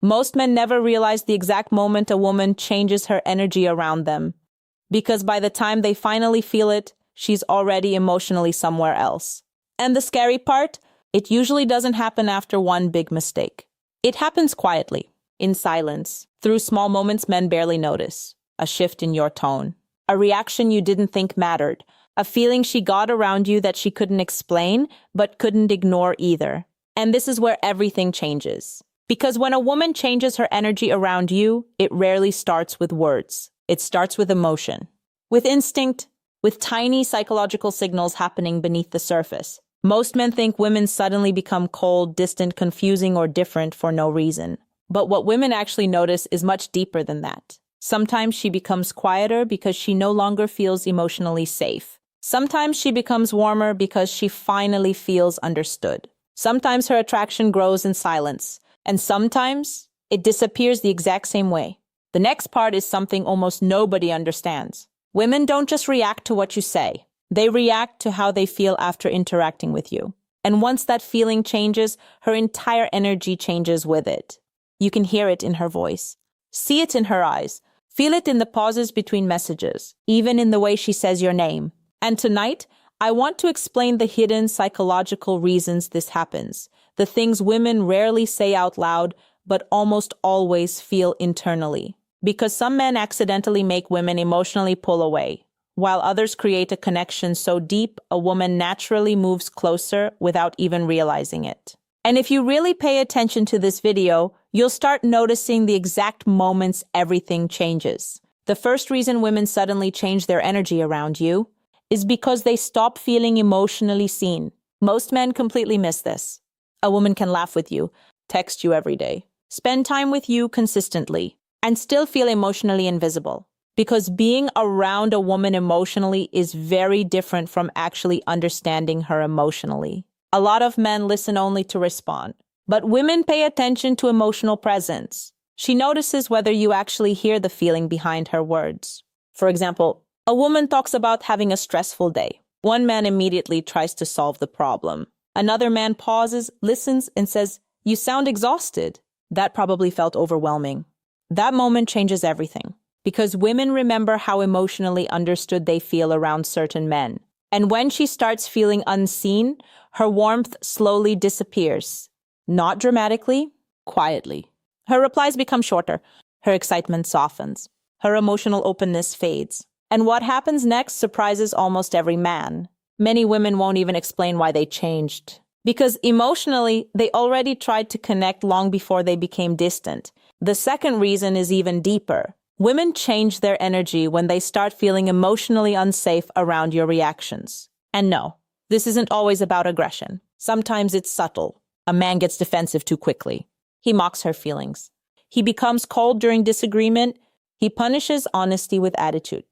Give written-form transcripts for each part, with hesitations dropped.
Most men never realize the exact moment a woman changes her energy around them, because by the time they finally feel it, she's already emotionally somewhere else. And the scary part? It usually doesn't happen after one big mistake. It happens quietly, in silence, through small moments men barely notice. A shift in your tone, a reaction you didn't think mattered, a feeling she got around you that she couldn't explain, but couldn't ignore either. And this is where everything changes. Because when a woman changes her energy around you, it rarely starts with words. It starts with emotion, with instinct, with tiny psychological signals happening beneath the surface. Most men think women suddenly become cold, distant, confusing, or different for no reason. But what women actually notice is much deeper than that. Sometimes she becomes quieter because she no longer feels emotionally safe. Sometimes she becomes warmer because she finally feels understood. Sometimes her attraction grows in silence, and sometimes it disappears the exact same way. The next part is something almost nobody understands. Women don't just react to what you say. They react to how they feel after interacting with you. And once that feeling changes, her entire energy changes with it. You can hear it in her voice, see it in her eyes, feel it in the pauses between messages, even in the way she says your name. And tonight, I want to explain the hidden psychological reasons this happens, the things women rarely say out loud, but almost always feel internally. Because some men accidentally make women emotionally pull away, while others create a connection so deep a woman naturally moves closer without even realizing it. And if you really pay attention to this video, you'll start noticing the exact moments everything changes. The first reason women suddenly change their energy around you is because they stop feeling emotionally seen. Most men completely miss this. A woman can laugh with you, text you every day, spend time with you consistently, and still feel emotionally invisible. Because being around a woman emotionally is very different from actually understanding her emotionally. A lot of men listen only to respond, but women pay attention to emotional presence. She notices whether you actually hear the feeling behind her words. For example, a woman talks about having a stressful day. One man immediately tries to solve the problem. Another man pauses, listens, and says, "You sound exhausted." That probably felt overwhelming. That moment changes everything, because women remember how emotionally understood they feel around certain men. And when she starts feeling unseen, her warmth slowly disappears. Not dramatically, quietly. Her replies become shorter. Her excitement softens. Her emotional openness fades. And what happens next surprises almost every man. Many women won't even explain why they changed. Because emotionally, they already tried to connect long before they became distant. The second reason is even deeper. Women change their energy when they start feeling emotionally unsafe around your reactions. And no, this isn't always about aggression. Sometimes it's subtle. A man gets defensive too quickly. He mocks her feelings. He becomes cold during disagreement. He punishes honesty with attitude.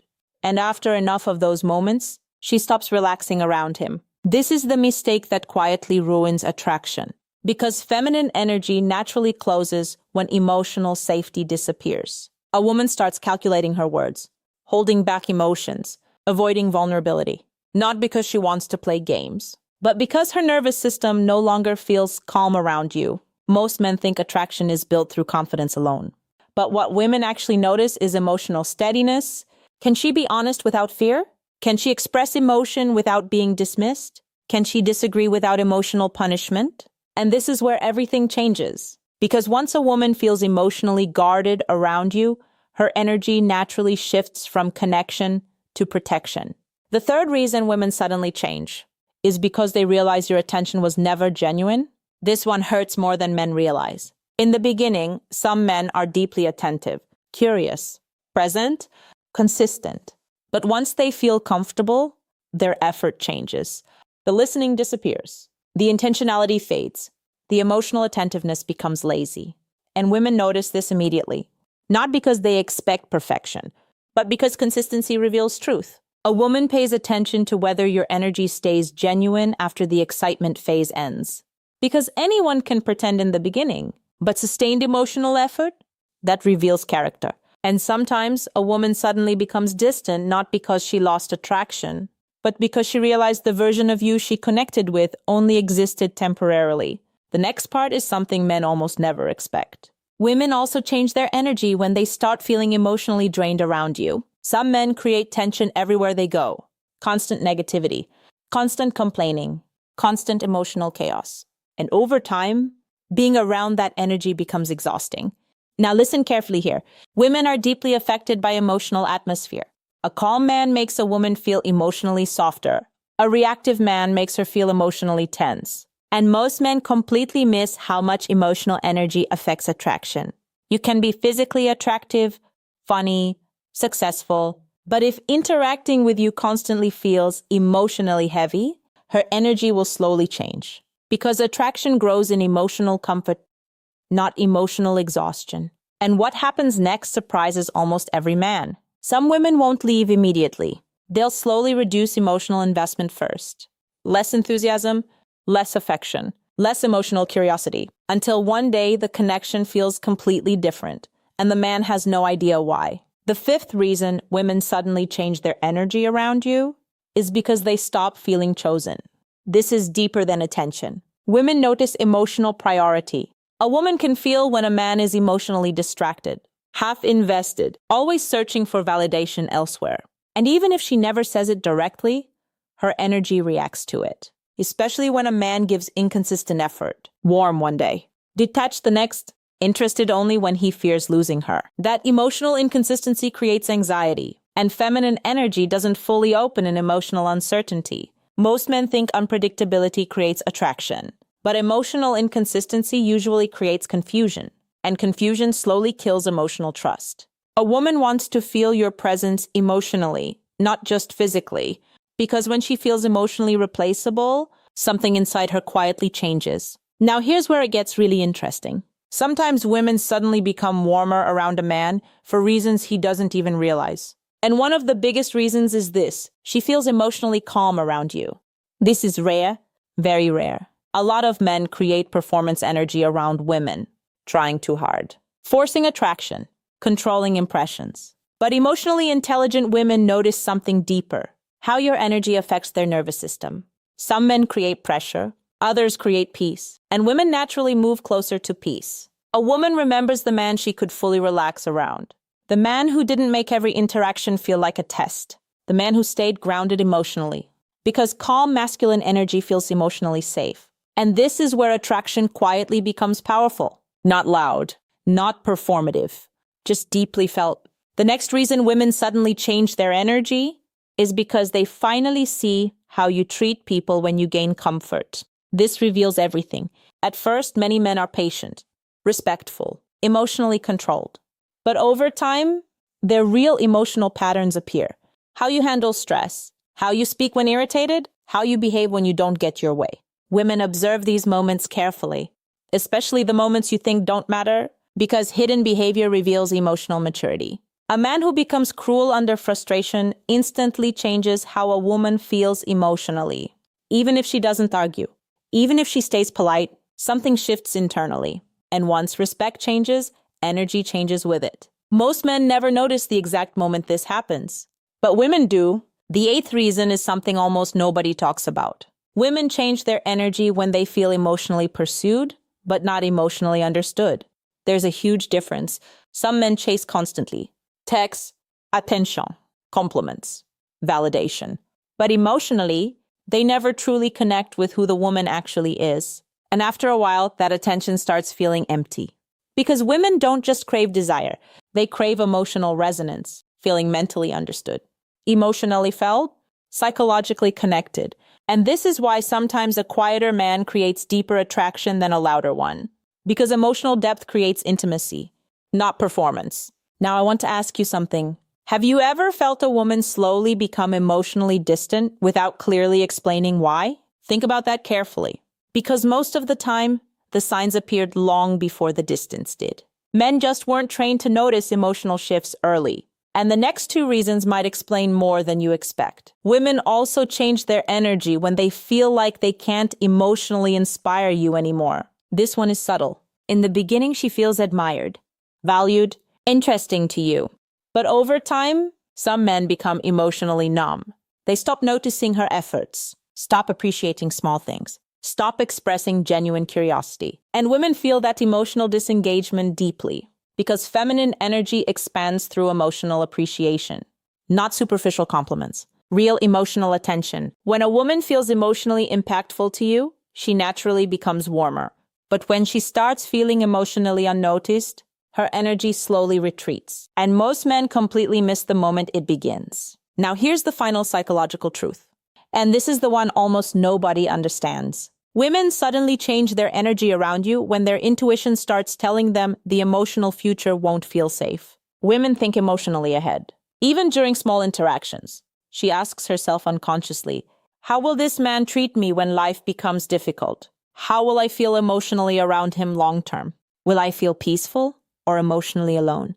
And after enough of those moments, she stops relaxing around him. This is the mistake that quietly ruins attraction. Because feminine energy naturally closes when emotional safety disappears. A woman starts calculating her words, holding back emotions, avoiding vulnerability. Not because she wants to play games, but because her nervous system no longer feels calm around you. Most men think attraction is built through confidence alone. But what women actually notice is emotional steadiness. Can she be honest without fear? Can she express emotion without being dismissed? Can she disagree without emotional punishment? And this is where everything changes. Because once a woman feels emotionally guarded around you, her energy naturally shifts from connection to protection. The third reason women suddenly change is because they realize your attention was never genuine. This one hurts more than men realize. In the beginning, some men are deeply attentive, curious, present, consistent. But once they feel comfortable, their effort changes. The listening disappears. The intentionality fades. The emotional attentiveness becomes lazy. And women notice this immediately. Not because they expect perfection, but because consistency reveals truth. A woman pays attention to whether your energy stays genuine after the excitement phase ends. Because anyone can pretend in the beginning, but sustained emotional effort, that reveals character. And sometimes a woman suddenly becomes distant not because she lost attraction, but because she realized the version of you she connected with only existed temporarily. The next part is something men almost never expect. Women also change their energy when they start feeling emotionally drained around you. Some men create tension everywhere they go. Constant negativity, constant complaining, constant emotional chaos. And over time, being around that energy becomes exhausting. Now listen carefully here. Women are deeply affected by emotional atmosphere. A calm man makes a woman feel emotionally softer. A reactive man makes her feel emotionally tense. And most men completely miss how much emotional energy affects attraction. You can be physically attractive, funny, successful, but if interacting with you constantly feels emotionally heavy, her energy will slowly change. Because attraction grows in emotional comfort, not emotional exhaustion. And what happens next surprises almost every man. Some women won't leave immediately. They'll slowly reduce emotional investment first. Less enthusiasm, less affection, less emotional curiosity, until one day the connection feels completely different, and the man has no idea why. The fifth reason women suddenly change their energy around you is because they stop feeling chosen. This is deeper than attention. Women notice emotional priority. A woman can feel when a man is emotionally distracted, half invested, always searching for validation elsewhere. And even if she never says it directly, her energy reacts to it. Especially when a man gives inconsistent effort, warm one day, detached the next, interested only when he fears losing her. That emotional inconsistency creates anxiety, and feminine energy doesn't fully open in emotional uncertainty. Most men think unpredictability creates attraction, but emotional inconsistency usually creates confusion, and confusion slowly kills emotional trust. A woman wants to feel your presence emotionally, not just physically, because when she feels emotionally replaceable, something inside her quietly changes. Now here's where it gets really interesting. Sometimes women suddenly become warmer around a man for reasons he doesn't even realize. And one of the biggest reasons is this: she feels emotionally calm around you. This is rare, very rare. A lot of men create performance energy around women, trying too hard, forcing attraction, controlling impressions. But emotionally intelligent women notice something deeper: how your energy affects their nervous system. Some men create pressure, others create peace, and women naturally move closer to peace. A woman remembers the man she could fully relax around, the man who didn't make every interaction feel like a test, the man who stayed grounded emotionally, because calm masculine energy feels emotionally safe. And this is where attraction quietly becomes powerful, not loud, not performative, just deeply felt. The next reason women suddenly change their energy is because they finally see how you treat people when you gain comfort. This reveals everything. At first, many men are patient, respectful, emotionally controlled. But over time, their real emotional patterns appear. How you handle stress, how you speak when irritated, how you behave when you don't get your way. Women observe these moments carefully, especially the moments you think don't matter, because hidden behavior reveals emotional maturity. A man who becomes cruel under frustration instantly changes how a woman feels emotionally. Even if she doesn't argue, even if she stays polite, something shifts internally. And once respect changes, energy changes with it. Most men never notice the exact moment this happens, but women do. The eighth reason is something almost nobody talks about. Women change their energy when they feel emotionally pursued, but not emotionally understood. There's a huge difference. Some men chase constantly. Texts, attention, compliments, validation. But emotionally, they never truly connect with who the woman actually is. And after a while, that attention starts feeling empty. Because women don't just crave desire, they crave emotional resonance, feeling mentally understood, emotionally felt, psychologically connected. And this is why sometimes a quieter man creates deeper attraction than a louder one. Because emotional depth creates intimacy, not performance. Now I want to ask you something. Have you ever felt a woman slowly become emotionally distant without clearly explaining why? Think about that carefully. Because most of the time, the signs appeared long before the distance did. Men just weren't trained to notice emotional shifts early. And the next two reasons might explain more than you expect. Women also change their energy when they feel like they can't emotionally inspire you anymore. This one is subtle. In the beginning, she feels admired, valued, interesting to you. But over time, some men become emotionally numb. They stop noticing her efforts, stop appreciating small things, stop expressing genuine curiosity. And women feel that emotional disengagement deeply because feminine energy expands through emotional appreciation, not superficial compliments. Real emotional attention. When a woman feels emotionally impactful to you, she naturally becomes warmer. But when she starts feeling emotionally unnoticed, her energy slowly retreats. And most men completely miss the moment it begins. Now here's the final psychological truth. And this is the one almost nobody understands. Women suddenly change their energy around you when their intuition starts telling them the emotional future won't feel safe. Women think emotionally ahead. Even during small interactions, she asks herself unconsciously, how will this man treat me when life becomes difficult? How will I feel emotionally around him long term? Will I feel peaceful or emotionally alone?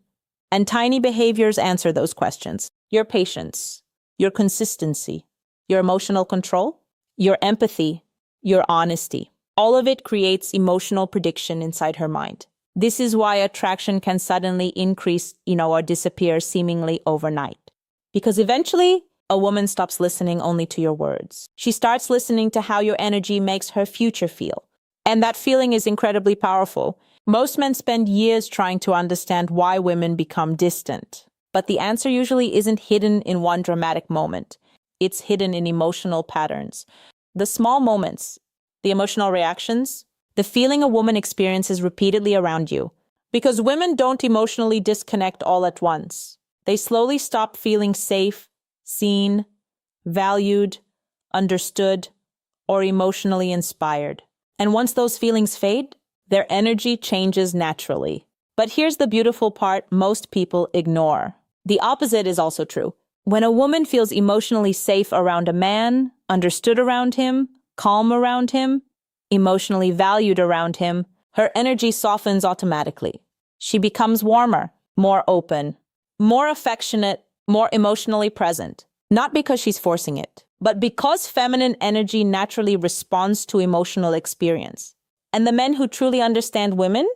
And tiny behaviors answer those questions. Your patience, your consistency, your emotional control, your empathy, your honesty. All of it creates emotional prediction inside her mind. This is why attraction can suddenly increase, or disappear seemingly overnight. Because eventually, a woman stops listening only to your words. She starts listening to how your energy makes her future feel. And that feeling is incredibly powerful. Most men spend years trying to understand why women become distant. But the answer usually isn't hidden in one dramatic moment. It's hidden in emotional patterns. The small moments, the emotional reactions, the feeling a woman experiences repeatedly around you. Because women don't emotionally disconnect all at once. They slowly stop feeling safe, seen, valued, understood, or emotionally inspired. And once those feelings fade, their energy changes naturally. But here's the beautiful part most people ignore. The opposite is also true. When a woman feels emotionally safe around a man, understood around him, calm around him, emotionally valued around him, her energy softens automatically. She becomes warmer, more open, more affectionate, more emotionally present. Not because she's forcing it, but because feminine energy naturally responds to emotional experience. And the men who truly understand women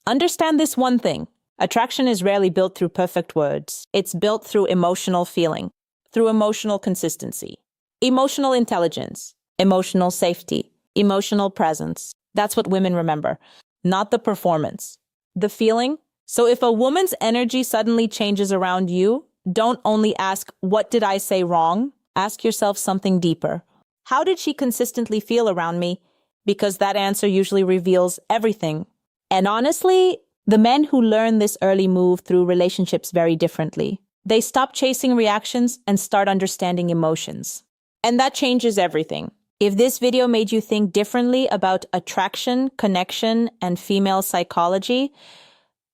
understand this one thing. Attraction is rarely built through perfect words. It's built through emotional feeling, through emotional consistency, emotional intelligence, emotional safety, emotional presence. That's what women remember, not the performance, the feeling. So if a woman's energy suddenly changes around you, don't only ask, what did I say wrong? Ask yourself something deeper. How did she consistently feel around me? Because that answer usually reveals everything. And honestly, the men who learn this early move through relationships very differently. They stop chasing reactions and start understanding emotions. And that changes everything. If this video made you think differently about attraction, connection, and female psychology,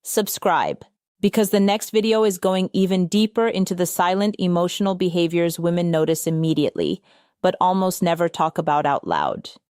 subscribe, because the next video is going even deeper into the silent emotional behaviors women notice immediately, but almost never talk about out loud.